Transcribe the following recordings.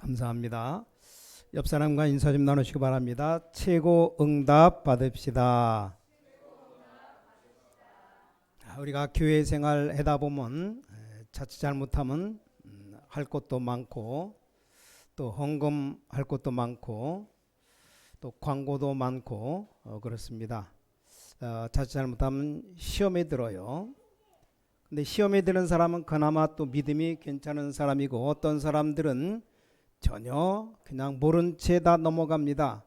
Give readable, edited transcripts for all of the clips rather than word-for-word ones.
감사합니다. 옆 사람과 인사 좀 나누시기 바랍니다. 최고 응답 받읍시다. 우리가 교회 생활 하다 보면 자칫 잘못하면 할 것도 많고 또 헌금 할 것도 많고 또 광고도 많고 그렇습니다. 자칫 잘못하면 시험에 들어요. 근데 시험에 드는 사람은 그나마 또 믿음이 괜찮은 사람이고 어떤 사람들은 전혀 그냥 모른 채 다 넘어갑니다.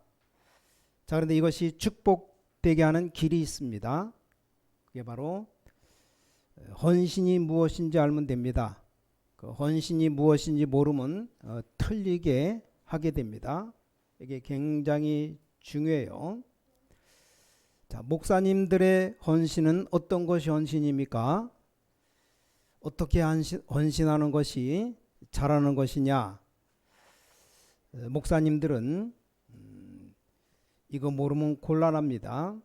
자, 그런데 이것이 축복되게 하는 길이 있습니다. 그게 바로 헌신이 무엇인지 알면 됩니다. 그 헌신이 무엇인지 모르면 틀리게 하게 됩니다. 이게 굉장히 중요해요. 자, 목사님들의 헌신은 어떤 것이 헌신입니까? 어떻게 헌신하는 것이 잘하는 것이냐? 목사님들은 이거 모르면 곤란합니다.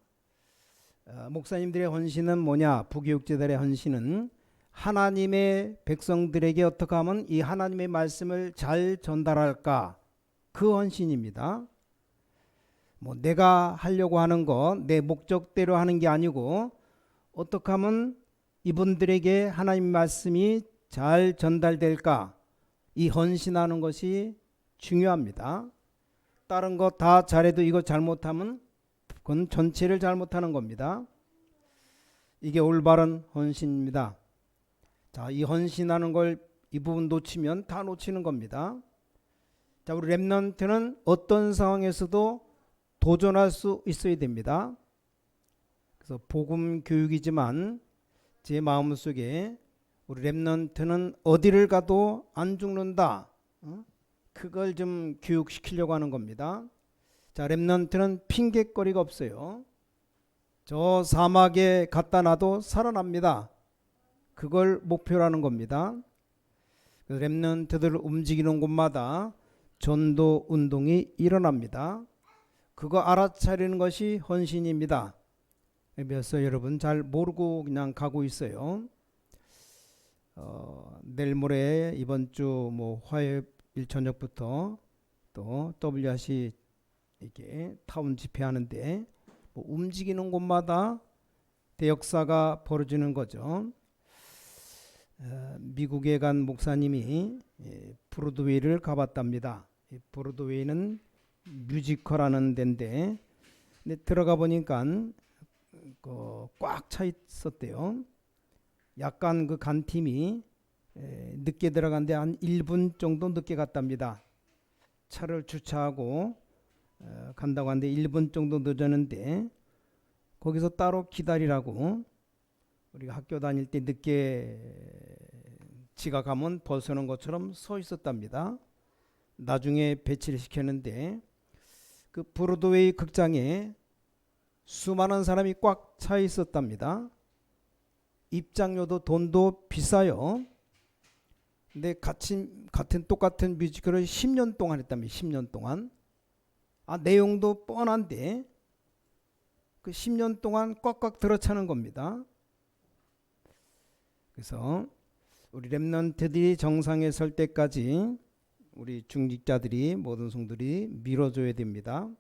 목사님들의 헌신은 뭐냐? 부교육자들의 헌신은 하나님의 백성들에게 어떻게 하면 이 하나님의 말씀을 잘 전달할까? 그 헌신입니다. 뭐 내가 하려고 하는 거 내 목적대로 하는 게 아니고 어떻게 하면 이분들에게 하나님의 말씀이 잘 전달될까? 이 헌신하는 것이 중요합니다. 다른 거 다 잘해도 이거 잘못하면 그건 전체를 잘못하는 겁니다. 이게 올바른 헌신입니다. 자, 이 헌신하는 걸 이 부분 놓치면 다 놓치는 겁니다. 자, 우리 렘넌트는 어떤 상황에서도 도전할 수 있어야 됩니다. 그래서 복음 교육이지만 제 마음속에 우리 렘넌트는 어디를 가도 안 죽는다. 그걸 좀 교육시키려고 하는 겁니다. 자, 렘넌트는 핑계거리가 없어요. 저 사막에 갖다 놔도 살아납니다. 그걸 목표로 하는 겁니다. 렘넌트들을 움직이는 곳마다 전도 운동이 일어납니다. 그거 알아차리는 것이 헌신입니다. 그래서 여러분 잘 모르고 그냥 가고 있어요. 내일 모레 이번 주 뭐 화요일 저녁부터 또 WRC 이렇게 타운 집회하는데 뭐 움직이는 곳마다 대역사가 벌어지는 거죠. 미국에 간 목사님이 브로드웨이를 가봤답니다. 브로드웨이는 뮤지컬하는 데인데 근데 들어가 보니까 꽉 차 있었대요. 약간 그 간 팀이 늦게 들어간데 한 1분 정도 늦게 갔답니다. 차를 주차하고 간다고 하는데 1분 정도 늦었는데 거기서 따로 기다리라고 우리가 학교 다닐 때 늦게 지각하면 벗어난 것처럼 서 있었답니다. 나중에 배치를 시켰는데 그 브로드웨이 극장에 수많은 사람이 꽉 차 있었답니다. 입장료도 돈도 비싸요. 근데 똑같은 뮤지컬을 10년 동안 했답니다. 10년 동안. 내용도 뻔한데 그 10년 동안 꽉꽉 들어차는 겁니다. 그래서 우리 렘넌트들이 정상에 설 때까지 우리 중직자들이 모든 성들이 밀어줘야 됩니다.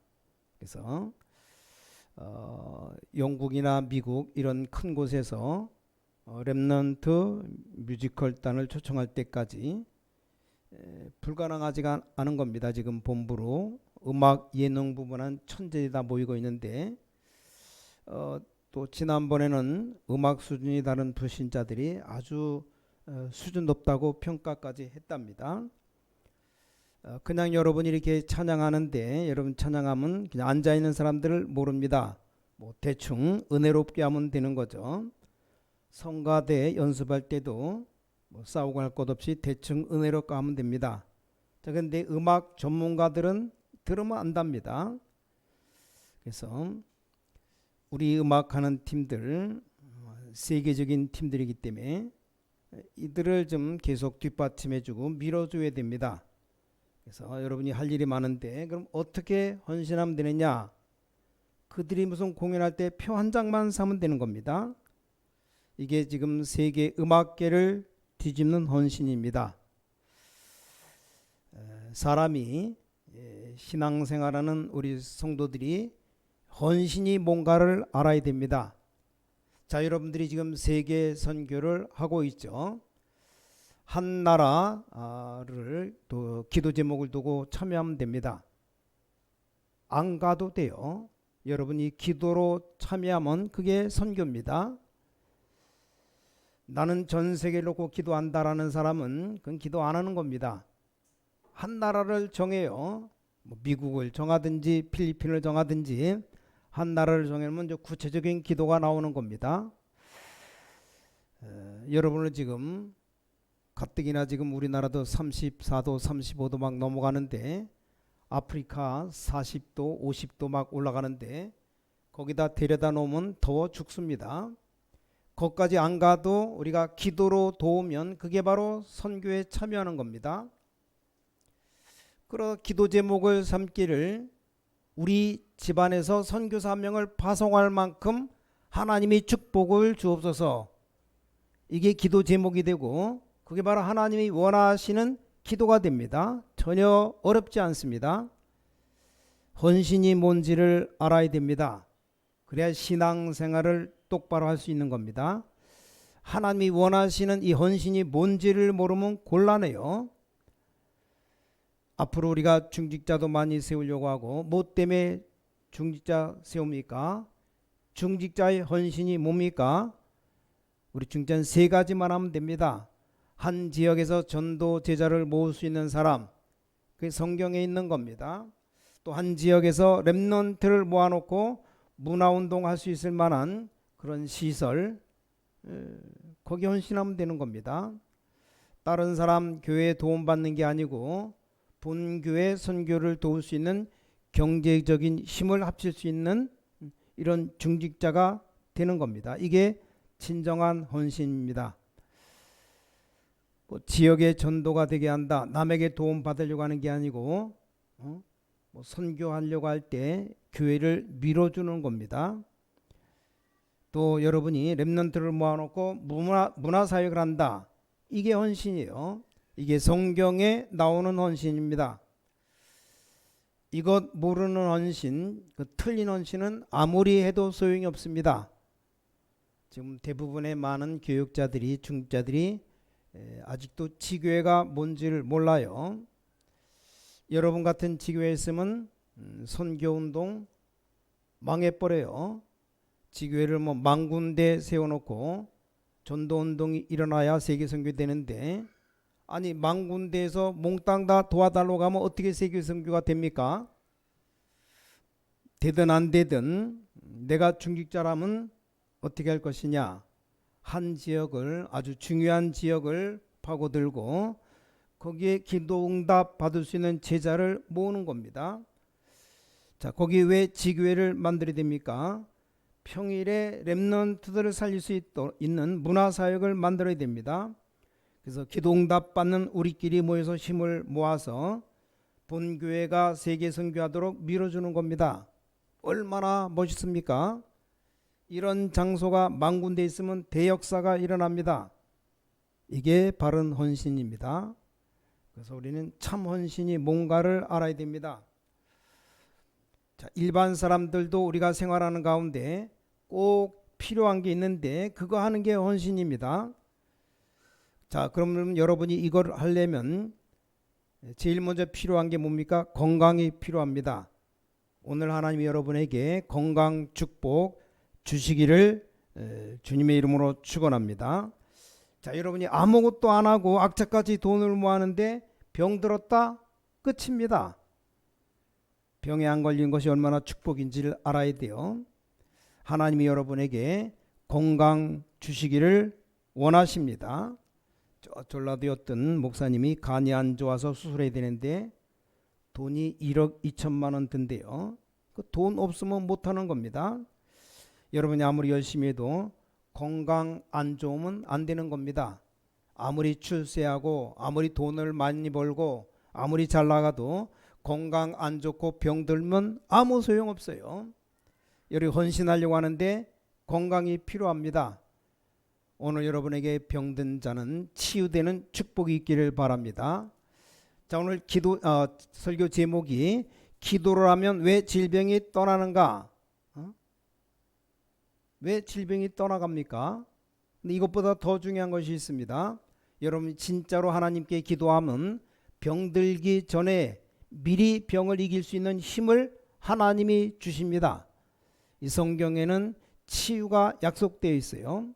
그래서 영국이나 미국 이런 큰 곳에서 렘넌트 뮤지컬단을 초청할 때까지 불가능하지가 않은 겁니다. 지금 본부로 음악 예능 부분은 천재들이 다 모이고 있는데 또 지난번에는 음악 수준이 다른 불신자들이 아주 수준 높다고 평가까지 했답니다. 그냥 여러분이 이렇게 찬양하는데 여러분 찬양하면 그냥 앉아있는 사람들을 모릅니다. 뭐 대충 은혜롭게 하면 되는 거죠. 성가대 연습할 때도 뭐 싸우고 할 것 없이 대충 은혜롭게 하면 됩니다. 자, 근데 음악 전문가들은 들으면 안답니다. 그래서 우리 음악하는 팀들 세계적인 팀들이기 때문에 이들을 좀 계속 뒷받침해주고 밀어줘야 됩니다. 그래서 여러분이 할 일이 많은데 그럼 어떻게 헌신하면 되느냐? 그들이 무슨 공연할 때 표 한 장만 사면 되는 겁니다. 이게 지금 세계 음악계를 뒤집는 헌신입니다. 사람이 신앙생활하는 우리 성도들이 헌신이 뭔가를 알아야 됩니다. 자, 여러분들이 지금 세계 선교를 하고 있죠. 한 나라를 또 기도 제목을 두고 참여하면 됩니다. 안 가도 돼요. 여러분이 기도로 참여하면 그게 선교입니다. 나는 전 세계를 놓고 기도한다라는 사람은 그건 기도 안 하는 겁니다. 한 나라를 정해요. 미국을 정하든지 필리핀을 정하든지 한 나라를 정하면 구체적인 기도가 나오는 겁니다. 여러분은 지금 가뜩이나 지금 우리나라도 34도 35도 막 넘어가는데 아프리카 40도 50도 막 올라가는데 거기다 데려다 놓으면 더워 죽습니다. 거기까지 안 가도 우리가 기도로 도우면 그게 바로 선교에 참여하는 겁니다. 그러 기도 제목을 삼기를 우리 집안에서 선교 사명을 파송할 만큼 하나님이 축복을 주옵소서. 이게 기도 제목이 되고 그게 바로 하나님이 원하시는 기도가 됩니다. 전혀 어렵지 않습니다. 헌신이 뭔지를 알아야 됩니다. 그래야 신앙생활을 똑바로 할 수 있는 겁니다. 하나님이 원하시는 이 헌신이 뭔지를 모르면 곤란해요. 앞으로 우리가 중직자도 많이 세우려고 하고 뭐 때문에 중직자 세웁니까? 중직자의 헌신이 뭡니까? 우리 중직자는 세 가지만 하면 됩니다. 한 지역에서 전도 제자를 모을 수 있는 사람, 그게 성경에 있는 겁니다. 또 한 지역에서 렘넌트를 모아놓고 문화운동 할 수 있을 만한 그런 시설, 거기 헌신하면 되는 겁니다. 다른 사람 교회에 도움받는 게 아니고 본교회 선교를 도울 수 있는 경제적인 힘을 합칠 수 있는 이런 중직자가 되는 겁니다. 이게 진정한 헌신입니다. 지역의 전도가 되게 한다, 남에게 도움 받으려고 하는 게 아니고 선교하려고 할 때 교회를 밀어주는 겁니다. 또 여러분이 렘넌트를 모아놓고 문화사역을 한다, 이게 헌신이에요. 이게 성경에 나오는 헌신입니다. 이것 모르는 헌신, 그 틀린 헌신은 아무리 해도 소용이 없습니다. 지금 대부분의 많은 교육자들이, 중직자들이 아직도 지교회가 뭔지를 몰라요. 여러분 같은 지교회에 있으면 선교운동 망해버려요. 지교회를 만 군데 세워놓고 전도운동이 일어나야 세계선교 되는데, 아니 만 군데에서 몽땅 다 도와달라고 하면 어떻게 세계선교가 됩니까? 되든 안 되든 내가 중직자라면 어떻게 할 것이냐? 한 지역을, 아주 중요한 지역을 파고들고 거기에 기도응답 받을 수 있는 제자를 모으는 겁니다. 자, 거기 왜 지교회를 만들어야 됩니까? 평일에 렘넌트들을 살릴 수 있는 문화사역을 만들어야 됩니다. 그래서 기도응답 받는 우리끼리 모여서 힘을 모아서 본교회가 세계 선교하도록 밀어주는 겁니다. 얼마나 멋있습니까? 이런 장소가 만 군데 있으면 대역사가 일어납니다. 이게 바른 헌신입니다. 그래서 우리는 참 헌신이 뭔가를 알아야 됩니다. 자, 일반 사람들도 우리가 생활하는 가운데 꼭 필요한 게 있는데 그거 하는 게 헌신입니다. 자, 그러면 여러분이 이걸 하려면 제일 먼저 필요한 게 뭡니까? 건강이 필요합니다. 오늘 하나님이 여러분에게 건강 축복 주시기를 주님의 이름으로 축원합니다. 자, 여러분이 아무것도 안 하고 악착같이 돈을 모았는데 병 들었다? 끝입니다. 병에 안 걸린 것이 얼마나 축복인지를 알아야 돼요. 하나님이 여러분에게 건강 주시기를 원하십니다. 전라도에 어떤 목사님이 간이 안 좋아서 수술해야 되는데 돈이 1억 2천만 원 든대요. 그 돈 없으면 못하는 겁니다. 여러분이 아무리 열심히 해도 건강 안 좋으면 안 되는 겁니다. 아무리 출세하고 아무리 돈을 많이 벌고 아무리 잘 나가도 건강 안 좋고 병들면 아무 소용없어요. 여러분 헌신하려고 하는데 건강이 필요합니다. 오늘 여러분에게 병든 자는 치유되는 축복이 있기를 바랍니다. 자, 오늘 설교 제목이 기도를 하면 왜 질병이 떠나는가? 왜 질병이 떠나갑니까? 근데 이것보다 더 중요한 것이 있습니다. 여러분 진짜로 하나님께 기도하면 병들기 전에 미리 병을 이길 수 있는 힘을 하나님이 주십니다. 이 성경에는 치유가 약속되어 있어요.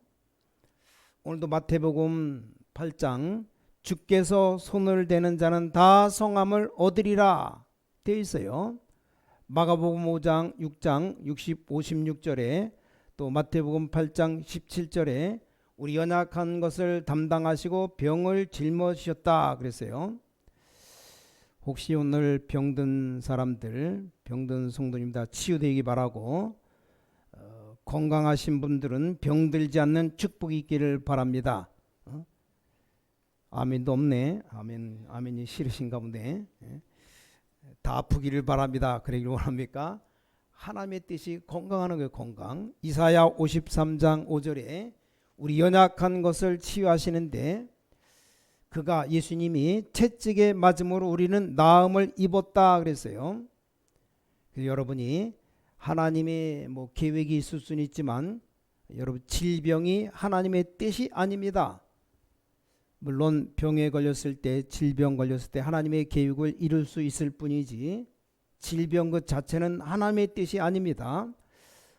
오늘도 마태복음 8장 주께서 손을 대는 자는 다 성함을 얻으리라 되어 있어요. 마가복음 5장 6장 56절에 또 마태복음 8장 17절에 우리 연약한 것을 담당하시고 병을 짊어지셨다 그랬어요. 혹시 오늘 병든 사람들, 병든 성도님 다 치유되기 바라고, 건강하신 분들은 병들지 않는 축복이 있기를 바랍니다. 아멘도 없네. 아멘이 싫으신가 보네. 다 아프기를 바랍니다. 그러기를 원합니까? 하나님의 뜻이 건강하는 거예요. 건강. 이사야 53장 5절에 우리 연약한 것을 치유하시는데 그가 예수님이 채찍에 맞음으로 우리는 나음을 입었다 그랬어요. 그래서 여러분이 하나님의 계획이 있을 수는 있지만 여러분 질병이 하나님의 뜻이 아닙니다. 물론 병에 걸렸을 때, 질병 걸렸을 때 하나님의 계획을 이룰 수 있을 뿐이지 질병 그 자체는 하나님의 뜻이 아닙니다.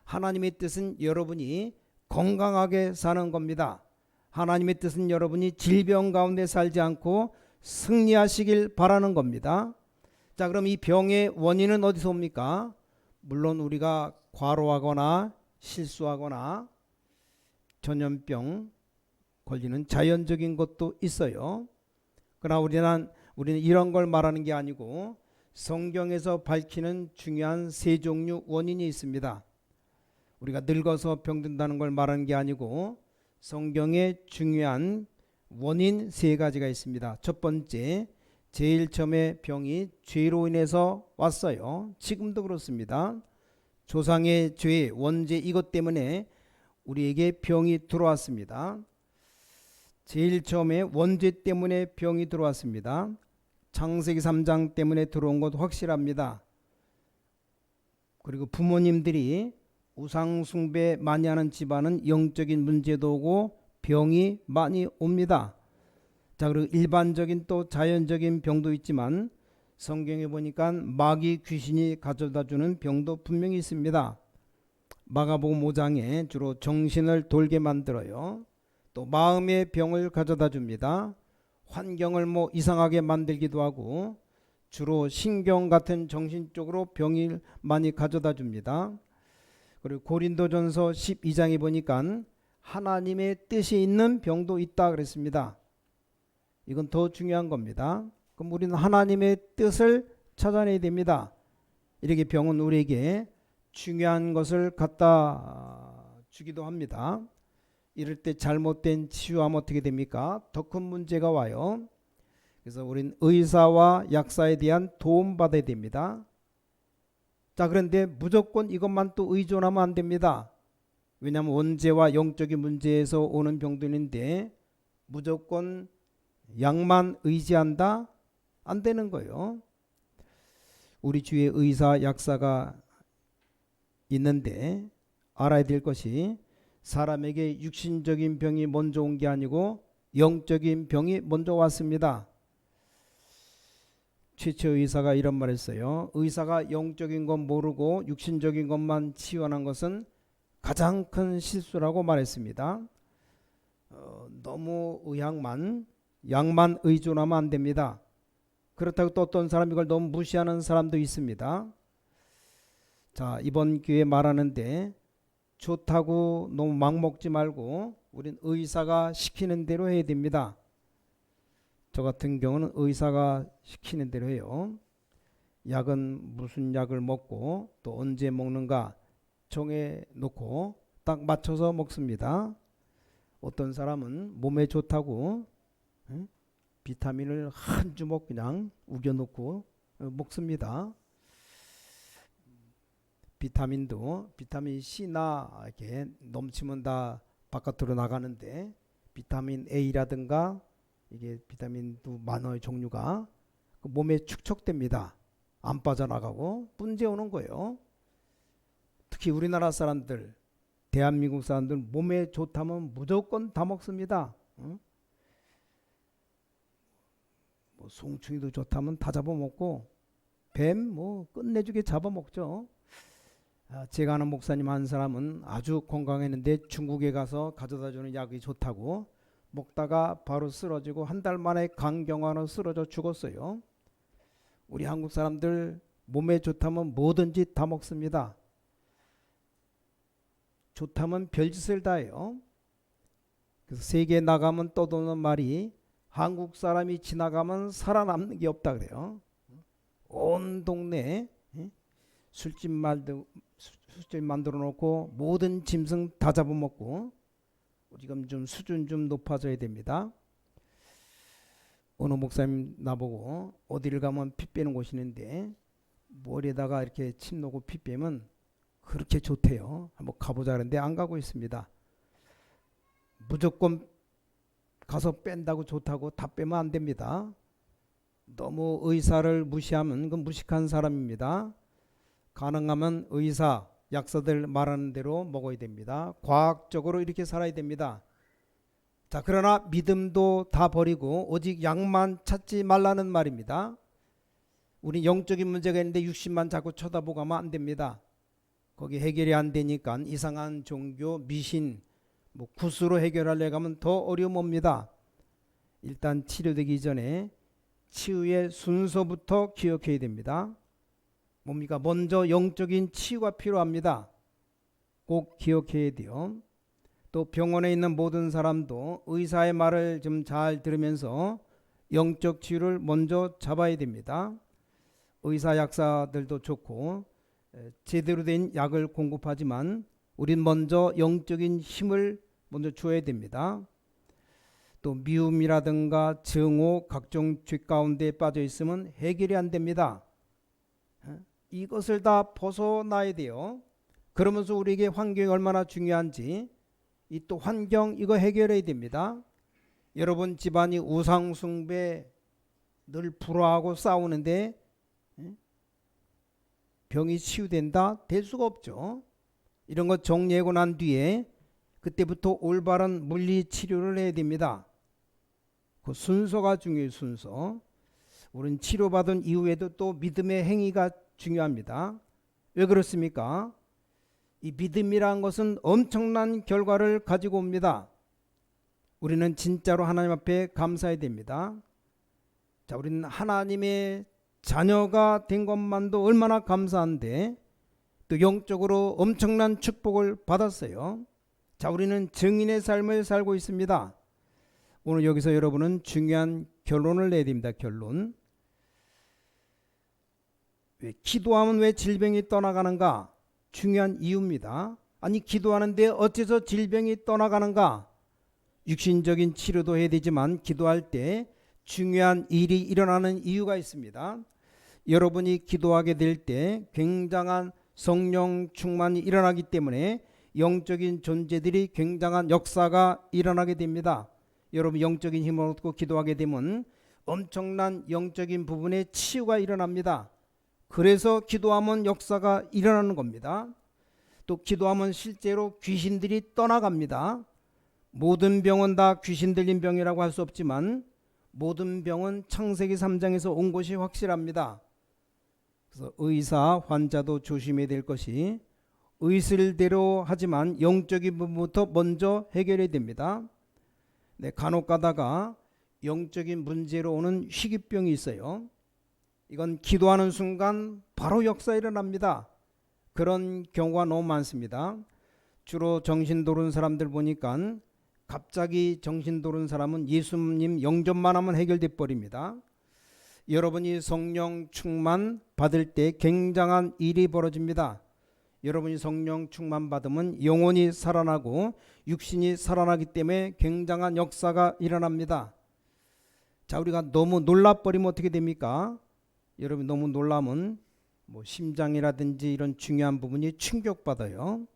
하나님의 뜻은 여러분이 건강하게 사는 겁니다. 하나님의 뜻은 여러분이 질병 가운데 살지 않고 승리하시길 바라는 겁니다. 자, 그럼 이 병의 원인은 어디서 옵니까? 물론 우리가 과로하거나 실수하거나 전염병 걸리는 자연적인 것도 있어요. 그러나 우리는 이런 걸 말하는 게 아니고 성경에서 밝히는 중요한 세 종류 원인이 있습니다. 우리가 늙어서 병든다는 걸 말하는 게 아니고 성경에 중요한 원인 세 가지가 있습니다. 첫 번째, 제일 처음에 병이 죄로 인해서 왔어요. 지금도 그렇습니다. 조상의 죄, 원죄 이것 때문에 우리에게 병이 들어왔습니다. 제일 처음에 원죄 때문에 병이 들어왔습니다. 창세기 3장 때문에 들어온 것 확실합니다. 그리고 부모님들이 우상 숭배 많이 하는 집안은 영적인 문제도 오고 병이 많이 옵니다. 자, 그리고 일반적인 또 자연적인 병도 있지만 성경에 보니까 마귀 귀신이 가져다 주는 병도 분명히 있습니다. 마가복음 5장에 주로 정신을 돌게 만들어요. 또 마음의 병을 가져다 줍니다. 환경을 이상하게 만들기도 하고 주로 신경 같은 정신 쪽으로 병을 많이 가져다 줍니다. 그리고 고린도전서 12장에 보니까 하나님의 뜻이 있는 병도 있다 그랬습니다. 이건 더 중요한 겁니다. 그럼 우리는 하나님의 뜻을 찾아내야 됩니다. 이렇게 병은 우리에게 중요한 것을 갖다 주기도 합니다. 이럴 때 잘못된 치유하면 어떻게 됩니까? 더 큰 문제가 와요. 그래서 우리는 의사와 약사에 대한 도움 받아야 됩니다. 자, 그런데 무조건 이것만 또 의존하면 안 됩니다. 왜냐하면 원죄와 영적인 문제에서 오는 병도 있는데 무조건 약만 의지한다? 안 되는 거예요. 우리 주위에 의사, 약사가 있는데 알아야 될 것이 사람에게 육신적인 병이 먼저 온 게 아니고 영적인 병이 먼저 왔습니다. 최초 의사가 이런 말 했어요. 의사가 영적인 건 모르고 육신적인 것만 치유하는 것은 가장 큰 실수라고 말했습니다. 너무 약만 의존하면 안 됩니다. 그렇다고 또 어떤 사람이 이걸 너무 무시하는 사람도 있습니다. 자, 이번 기회에 말하는데 좋다고 너무 막 먹지 말고 우린 의사가 시키는 대로 해야 됩니다. 저 같은 경우는 의사가 시키는 대로 해요. 약은 무슨 약을 먹고 또 언제 먹는가 정해 놓고 딱 맞춰서 먹습니다. 어떤 사람은 몸에 좋다고 비타민을 한 주먹 그냥 우겨놓고 먹습니다. 비타민 C나 이렇게 넘치면 다 바깥으로 나가는데 비타민 A라든가 이게 비타민도 많아요 종류가. 그 몸에 축적됩니다. 안 빠져나가고 문제 오는 거예요. 특히 우리나라 사람들, 대한민국 사람들 몸에 좋다면 무조건 다 먹습니다. 응? 뭐 송충이도 좋다면 다 잡아먹고 뱀 뭐 끝내주게 잡아먹죠. 제가 아는 목사님 한 사람은 아주 건강했는데 중국에 가서 가져다주는 약이 좋다고 먹다가 바로 쓰러지고 한 달 만에 간경화로 쓰러져 죽었어요. 우리 한국 사람들 몸에 좋다면 뭐든지 다 먹습니다. 좋다면 별짓을 다 해요. 그래서 세계에 나가면 떠도는 말이 한국 사람이 지나가면 살아남는 게 없다 그래요. 온 동네에 술집 만들어 놓고 모든 짐승 다 잡아먹고 지금 좀 수준 좀 높아져야 됩니다. 어느 목사님 나보고 어디를 가면 피 빼는 곳이 있는데 머리에다가 이렇게 침 놓고 피 빼면 그렇게 좋대요. 한번 가보자 그러는데 안 가고 있습니다. 무조건 가서 뺀다고 좋다고 다 빼면 안 됩니다. 너무 의사를 무시하면 그건 무식한 사람입니다. 가능하면 의사, 약사들 말하는 대로 먹어야 됩니다. 과학적으로 이렇게 살아야 됩니다. 자, 그러나 믿음도 다 버리고 오직 약만 찾지 말라는 말입니다. 우리 영적인 문제가 있는데 육신만 자꾸 쳐다보고 하면 안 됩니다. 거기 해결이 안 되니까 이상한 종교, 미신, 뭐 굿으로 해결하려고 하면 더 어려움 옵니다. 일단 치료되기 전에 치유의 순서부터 기억해야 됩니다. 뭡니까? 먼저 영적인 치유가 필요합니다. 꼭 기억해야 돼요. 또 병원에 있는 모든 사람도 의사의 말을 좀 잘 들으면서 영적 치유를 먼저 잡아야 됩니다. 의사 약사들도 좋고 제대로 된 약을 공급하지만 우린 먼저 영적인 힘을 먼저 줘야 됩니다. 또 미움이라든가 증오, 각종 죄 가운데 빠져 있으면 해결이 안 됩니다. 이것을 다 벗어나야 돼요. 그러면서 우리에게 환경이 얼마나 중요한지 이 또 환경 이거 해결해야 됩니다. 여러분 집안이 우상 숭배 늘 불화하고 싸우는데 병이 치유된다? 될 수가 없죠. 이런 거 정리하고 난 뒤에 그때부터 올바른 물리 치료를 해야 됩니다. 그 순서가 중요해요. 순서. 우리는 치료받은 이후에도 또 믿음의 행위가 중요합니다. 왜 그렇습니까? 이 믿음이란 것은 엄청난 결과를 가지고 옵니다. 우리는 진짜로 하나님 앞에 감사해야 됩니다. 자, 우리는 하나님의 자녀가 된 것만도 얼마나 감사한데 또 영적으로 엄청난 축복을 받았어요. 자, 우리는 증인의 삶을 살고 있습니다. 오늘 여기서 여러분은 중요한 결론을 내야 됩니다. 결론. 기도하면 왜 질병이 떠나가는가? 중요한 이유입니다. 아니 기도하는데 어째서 질병이 떠나가는가? 육신적인 치료도 해야 되지만 기도할 때 중요한 일이 일어나는 이유가 있습니다. 여러분이 기도하게 될 때 굉장한 성령 충만이 일어나기 때문에 영적인 존재들이 굉장한 역사가 일어나게 됩니다. 여러분 영적인 힘을 얻고 기도하게 되면 엄청난 영적인 부분에 치유가 일어납니다. 그래서 기도하면 역사가 일어나는 겁니다. 또 기도하면 실제로 귀신들이 떠나갑니다. 모든 병은 다 귀신 들린 병이라고 할 수 없지만 모든 병은 창세기 3장에서 온 것이 확실합니다. 그래서 의사, 환자도 조심해야 될 것이 의술대로 하지만 영적인 부분부터 먼저 해결해야 됩니다. 간혹 가다가 영적인 문제로 오는 희귀병이 있어요. 이건 기도하는 순간 바로 역사 일어납니다. 그런 경우가 너무 많습니다. 주로 정신 도른 사람들 보니까 갑자기 정신 도른 사람은 예수님 영접만 하면 해결돼 버립니다. 여러분이 성령 충만 받을 때 굉장한 일이 벌어집니다. 여러분이 성령 충만 받으면 영혼이 살아나고 육신이 살아나기 때문에 굉장한 역사가 일어납니다. 자, 우리가 너무 놀라버리면 어떻게 됩니까? 여러분 너무 놀라면 뭐 심장이라든지 이런 중요한 부분이 충격받아요.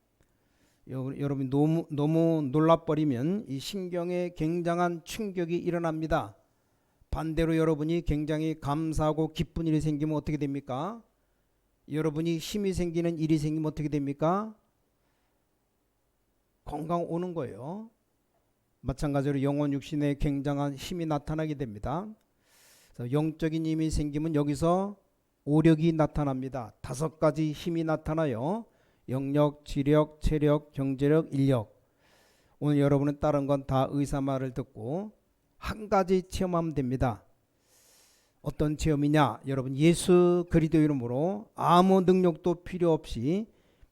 여러분이 너무 놀라버리면 이 신경에 굉장한 충격이 일어납니다. 반대로 여러분이 굉장히 감사하고 기쁜 일이 생기면 어떻게 됩니까? 여러분이 힘이 생기는 일이 생기면 어떻게 됩니까? 건강 오는 거예요. 마찬가지로 영혼 육신에 굉장한 힘이 나타나게 됩니다. 그래서 영적인 힘이 생기면 여기서 오력이 나타납니다. 5가지 힘이 나타나요. 영력, 지력, 체력, 경제력, 인력. 오늘 여러분은 다른 건 다 의사 말을 듣고 한 가지 체험하면 됩니다. 어떤 체험이냐? 여러분, 예수 그리스도 이름으로 아무 능력도 필요 없이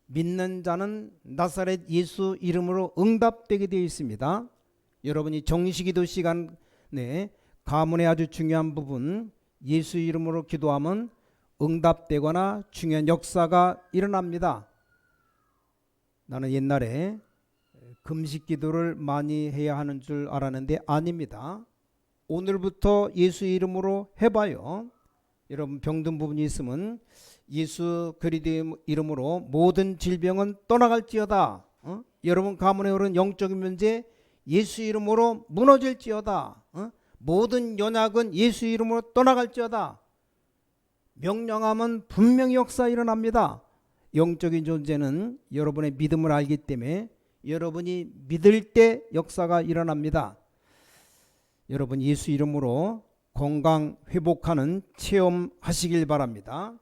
믿는 자는 나사렛 예수 이름으로 응답되게 되어 있습니다. 여러분이 정식기도 시간에 가문의 아주 중요한 부분 예수 이름으로 기도하면 응답되거나 중요한 역사가 일어납니다. 나는 옛날에 금식 기도를 많이 해야 하는 줄 알았는데 아닙니다. 오늘부터 예수 이름으로 해봐요. 여러분 병든 부분이 있으면 예수 그리스도 이름으로 모든 질병은 떠나갈지어다. 여러분 가문에 오른 영적인 문제 예수 이름으로 무너질지어다. 모든 연약은 예수 이름으로 떠나갈지어다. 명령하면 분명히 역사 일어납니다. 영적인 존재는 여러분의 믿음을 알기 때문에 여러분이 믿을 때 역사가 일어납니다. 여러분 예수 이름으로 건강 회복하는 체험하시길 바랍니다.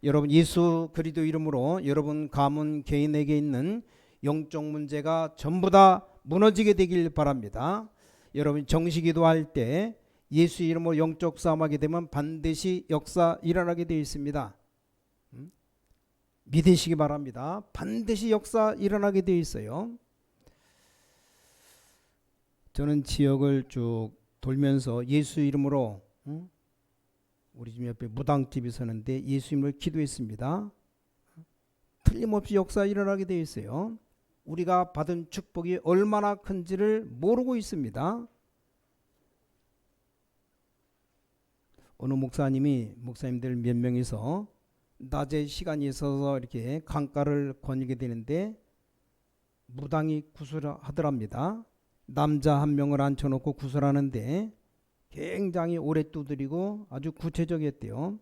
여러분 예수 그리스도 이름으로 여러분 가문 개인에게 있는 영적 문제가 전부 다 무너지게 되길 바랍니다. 여러분 정식기도 할 때 예수 이름으로 영적 싸움하게 되면 반드시 역사 일어나게 되어 있습니다. 믿으시기 바랍니다. 반드시 역사 일어나게 되어 있어요. 저는 지역을 쭉 돌면서 예수 이름으로 우리 집 옆에 무당집이 서는데 예수 이름으로 기도했습니다. 틀림없이 역사 일어나게 되어 있어요. 우리가 받은 축복이 얼마나 큰지를 모르고 있습니다. 어느 목사님들 몇 명이서 낮에 시간이 있어서 이렇게 강가를 거니게 되는데 무당이 구슬하더랍니다. 남자 한 명을 앉혀놓고 구슬하는데 굉장히 오래 두드리고 아주 구체적이었대요.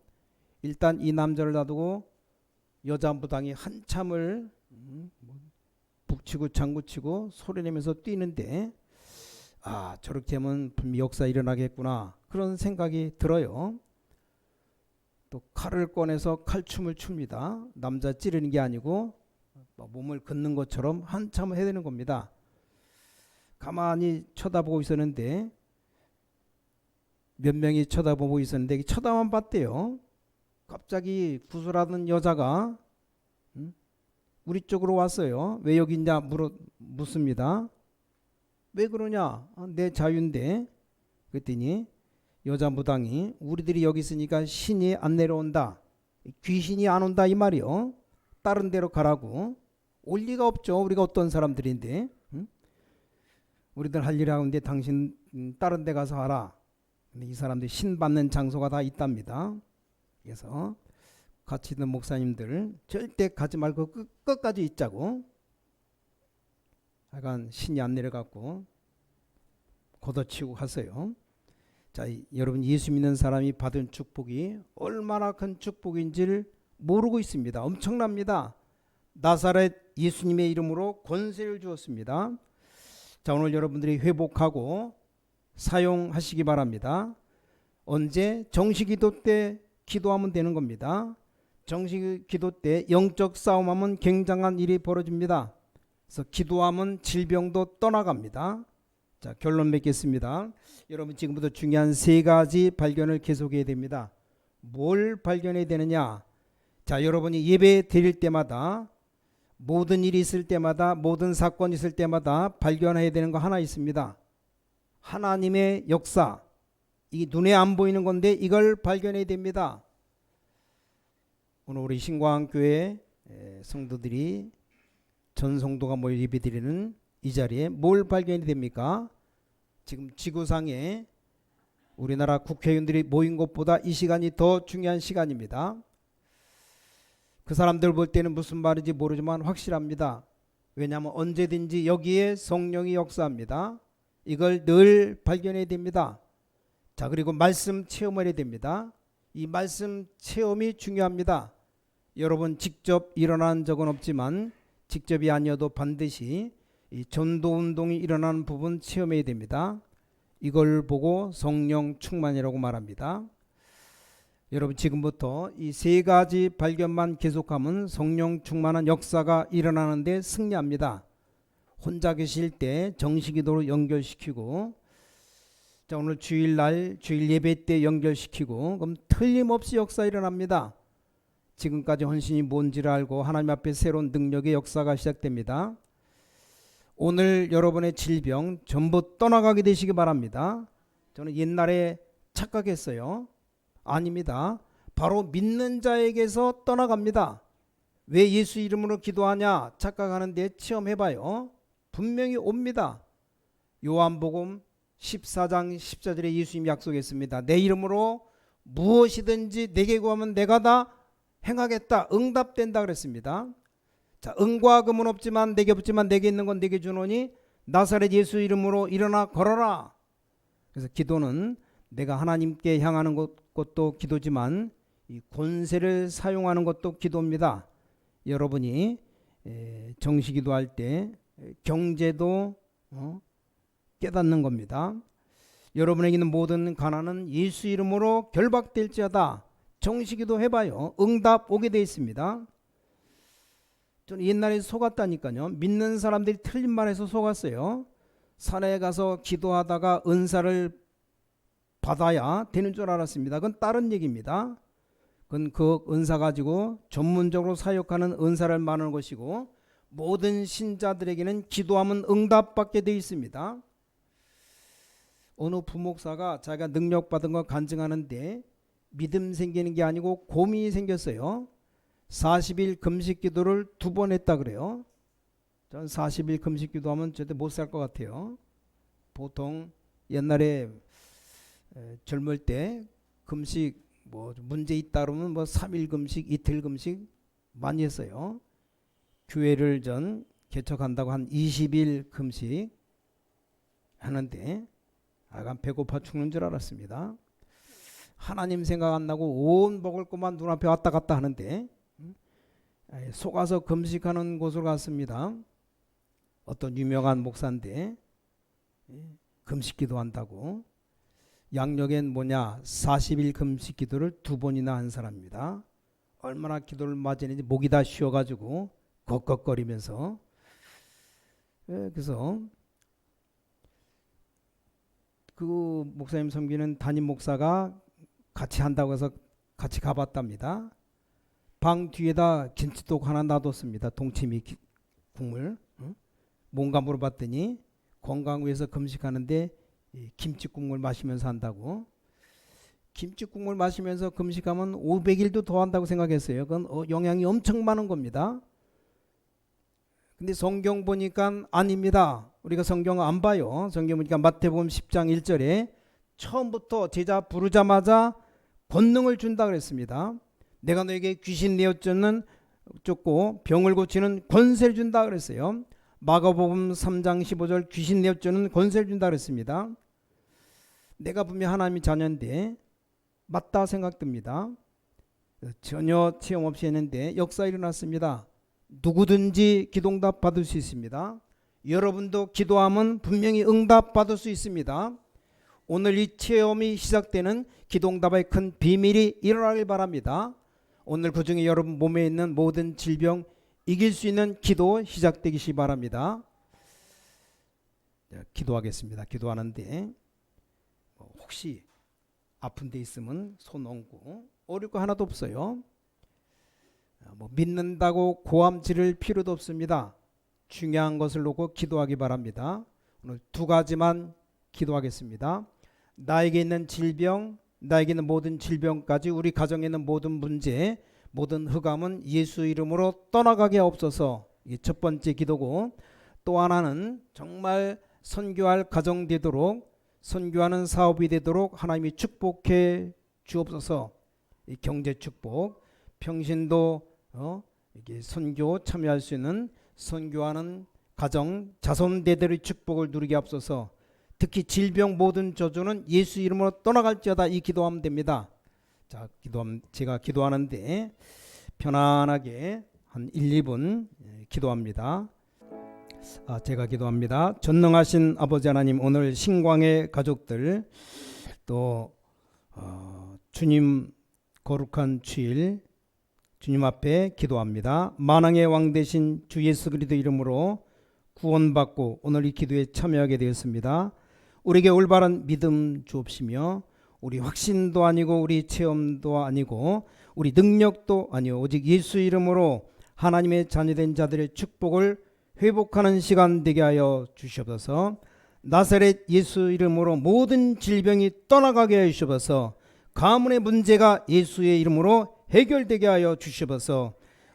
일단 이 남자를 놔두고 여자 무당이 한참을 북치고 장구치고 소리내면서 뛰는데 저렇게 하면 분명히 역사 일어나겠구나 그런 생각이 들어요. 또 칼을 꺼내서 칼춤을 춥니다. 남자 찌르는 게 아니고 몸을 긋는 것처럼 한참을 해야 되는 겁니다. 가만히 쳐다보고 있었는데 몇 명이 쳐다보고 있었는데 쳐다만 봤대요. 갑자기 구슬하던 여자가 우리 쪽으로 왔어요. 왜 여기 있냐 묻습니다. 왜 그러냐? 내 자유인데. 그랬더니 여자 무당이 우리들이 여기 있으니까 신이 안 내려온다. 귀신이 안 온다 이 말이요. 다른 데로 가라고. 올 리가 없죠. 우리가 어떤 사람들인데. 우리들 할 일 하는데 당신 다른 데 가서 하라. 근데 이 사람들이 신 받는 장소가 다 있답니다. 그래서 같이 있는 목사님들 절대 가지 말고 끝까지 있자고. 약간 신이 안 내려갖고 걷어치우고 갔어요. 자, 여러분 예수 믿는 사람이 받은 축복이 얼마나 큰 축복인지를 모르고 있습니다. 엄청납니다. 나사렛 예수님의 이름으로 권세를 주었습니다. 자, 오늘 여러분들이 회복하고 사용하시기 바랍니다. 언제? 정식기도 때 기도하면 되는 겁니다. 정식기도 때 영적 싸움하면 굉장한 일이 벌어집니다. 그래서 기도하면 질병도 떠나갑니다. 자, 결론 맺겠습니다. 여러분 지금부터 중요한 3가지 발견을 계속해야 됩니다. 뭘 발견해야 되느냐? 자, 여러분이 예배 드릴 때마다 모든 일이 있을 때마다 모든 사건이 있을 때마다 발견해야 되는 거 하나 있습니다. 하나님의 역사. 이 눈에 안 보이는 건데 이걸 발견해야 됩니다. 오늘 우리 신광교회 성도들이 전 성도가 모여 예배드리는 이 자리에 뭘 발견이 됩니까? 지금 지구상에 우리나라 국회의원들이 모인 것보다 이 시간이 더 중요한 시간입니다. 그 사람들 볼 때는 무슨 말인지 모르지만 확실합니다. 왜냐하면 언제든지 여기에 성령이 역사합니다. 이걸 늘 발견해야 됩니다. 자, 그리고 말씀 체험을 해야 됩니다. 이 말씀 체험이 중요합니다. 여러분 직접 일어난 적은 없지만 직접이 아니어도 반드시 이 전도 운동이 일어나는 부분 체험해야 됩니다. 이걸 보고 성령 충만이라고 말합니다. 여러분 지금부터 이 세 가지 발견만 계속하면 성령 충만한 역사가 일어나는데 승리합니다. 혼자 계실 때 정식기도로 연결시키고, 자, 오늘 주일날 주일 예배 때 연결시키고, 그럼 틀림없이 역사 일어납니다. 지금까지 헌신이 뭔지를 알고 하나님 앞에 새로운 능력의 역사가 시작됩니다. 오늘 여러분의 질병 전부 떠나가게 되시기 바랍니다. 저는 옛날에 착각했어요. 아닙니다. 바로 믿는 자에게서 떠나갑니다. 왜 예수 이름으로 기도하냐 착각하는데 체험해봐요. 분명히 옵니다. 요한복음 14장 14절에 예수님이 약속했습니다. 내 이름으로 무엇이든지 내게 구하면 내가 다 행하겠다. 응답된다 그랬습니다. 자, 은과 금은 없지만 내게 붙지만 내게 있는 건 내게 주노니 나사렛 예수 이름으로 일어나 걸어라. 그래서 기도는 내가 하나님께 향하는 것도 기도지만 이 권세를 사용하는 것도 기도입니다. 여러분이 정시기도할 때 경제도 깨닫는 겁니다. 여러분에게 있는 모든 가난은 예수 이름으로 결박될지어다. 정시기도 해봐요. 응답 오게 돼 있습니다. 저는 옛날에 속았다니까요. 믿는 사람들이 틀린 말해서 속았어요. 산에 가서 기도하다가 은사를 받아야 되는 줄 알았습니다. 그건 다른 얘기입니다. 그건 그 은사 가지고 전문적으로 사역하는 은사를 말하는 것이고, 모든 신자들에게는 기도하면 응답받게 되어 있습니다. 어느 부목사가 자기가 능력받은 거 간증하는데 믿음 생기는 게 아니고 고민이 생겼어요. 40일 금식 기도를 2번 했다 그래요. 전 40일 금식 기도하면 절대 못 살 것 같아요. 보통 옛날에 젊을 때 금식 뭐 문제 있다 그러면 뭐 3일 금식, 이틀 금식 많이 했어요. 교회를 전 개척한다고 한 20일 금식 하는데 아간 배고파 죽는 줄 알았습니다. 하나님 생각 안 나고 온 먹을 것만 눈앞에 왔다 갔다 하는데 속아서 금식하는 곳으로 갔습니다. 어떤 유명한 목사인데 금식 기도한다고. 양력엔 뭐냐 40일 금식 기도를 2번이나 한 사람입니다. 얼마나 기도를 맞이했는지 목이 다 쉬어가지고 꺽꺽거리면서. 그래서 그 목사님 섬기는 담임 목사가 같이 한다고 해서 같이 가봤답니다. 방 뒤에다 김치독 하나 놔뒀습니다. 동치미 국물. 뭔가 물어봤더니 건강 위해서 금식하는데 김치국물 마시면서 한다고. 김치국물 마시면서 금식하면 500일도 더 한다고 생각했어요. 그건 영향이 엄청 많은 겁니다. 근데 성경 보니까 아닙니다. 우리가 성경 안 봐요. 성경 보니까 마태복음 10장 1절에 처음부터 제자 부르자마자 권능을 준다 그랬습니다. 내가 너에게 귀신 내어 쫓고 병을 고치는 권세를 준다 그랬어요. 마가복음 3장 15절 귀신 내어 쫓는 권세를 준다 그랬습니다. 내가 분명 하나님의 자녀인데 맞다 생각됩니다. 전혀 체험 없이 했는데 역사 일어났습니다. 누구든지 기도응답 받을 수 있습니다. 여러분도 기도하면 분명히 응답 받을 수 있습니다. 오늘 이 체험이 시작되는 기도응답의 큰 비밀이 일어나길 바랍니다. 오늘 그 중에 여러분 몸에 있는 모든 질병 이길 수 있는 기도 시작되기 바랍니다. 기도하겠습니다. 기도하는데 혹시 아픈 데 있으면 손 얹고, 어려울 거 하나도 없어요. 믿는다고 고함 지를 필요도 없습니다. 중요한 것을 놓고 기도하기 바랍니다. 오늘 2가지만 기도하겠습니다. 나에게 있는 질병, 나에게 있는 모든 질병까지, 우리 가정에 있는 모든 문제, 모든 흑암은 예수 이름으로 떠나가게 없어서, 이게 첫 번째 기도고, 또 하나는 정말 선교할 가정 되도록, 선교하는 사업이 되도록 하나님이 축복해 주옵소서. 이 경제 축복, 평신도 이게 선교 참여할 수 있는 선교하는 가정 자손 대대의 축복을 누리게 앞서서, 특히 질병 모든 저주는 예수 이름으로 떠나갈지어다, 이 기도하면 됩니다. 자, 제가 기도하는데 편안하게 한 1, 2분 기도합니다. 제가 기도합니다. 전능하신 아버지 하나님, 오늘 신광의 가족들 또 주님 거룩한 주일 주님 앞에 기도합니다. 만왕의 왕 되신 주 예수 그리스도 이름으로 구원받고 오늘 이 기도에 참여하게 되었습니다. 우리에게 올바른 믿음 주옵시며 우리 확신도 아니고 우리 체험도 아니고 우리 능력도 아니요 오직 예수 이름으로 하나님의 자녀된 자들의 축복을 회복하는 시간 되게 하여 주시옵소서. 나사렛 예수 이름으로 모든 질병이 떠나가게 하여 주시옵소서. 가문의 문제가 예수의 이름으로 해결되게 하여 주시옵소서.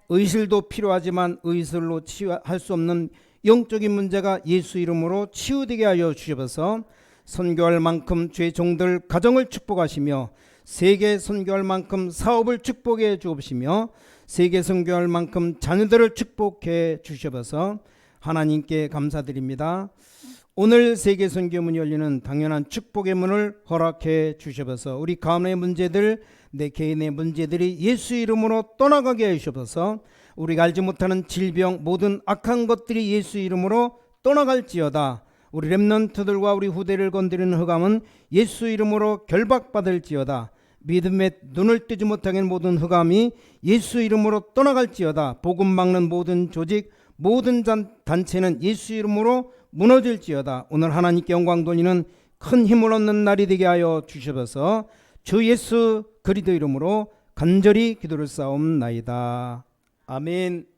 의술도 필요하지만 의술로 치유할 수 없는 영적인 문제가 예수 이름으로 치유되게 하여 주시옵소서. 선교할 만큼 주의 종들 가정을 축복하시며 세계 선교할 만큼 사업을 축복해 주옵시며 세계 선교할 만큼 자녀들을 축복해 주시옵소서. 하나님께 감사드립니다. 오늘 세계 선교문이 열리는 당연한 축복의 문을 허락해 주시옵소서. 우리 가문의 문제들, 내 개인의 문제들이 예수 이름으로 떠나가게 해 주시옵소서. 우리가 알지 못하는 질병, 모든 악한 것들이 예수 이름으로 떠나갈지어다. 우리 렘넌트들과 우리 후대를 건드리는 흑암은 예수 이름으로 결박받을지어다. 믿음에 눈을 뜨지 못하는 모든 흑암이 예수 이름으로 떠나갈지어다. 복음 막는 모든 조직, 모든 단체는 예수 이름으로 무너질지어다. 오늘 하나님께 영광 돌리는 큰 힘을 얻는 날이 되게 하여 주시옵소서. 주 예수 그리스도 이름으로 간절히 기도를 쌓옵나이다. 아멘.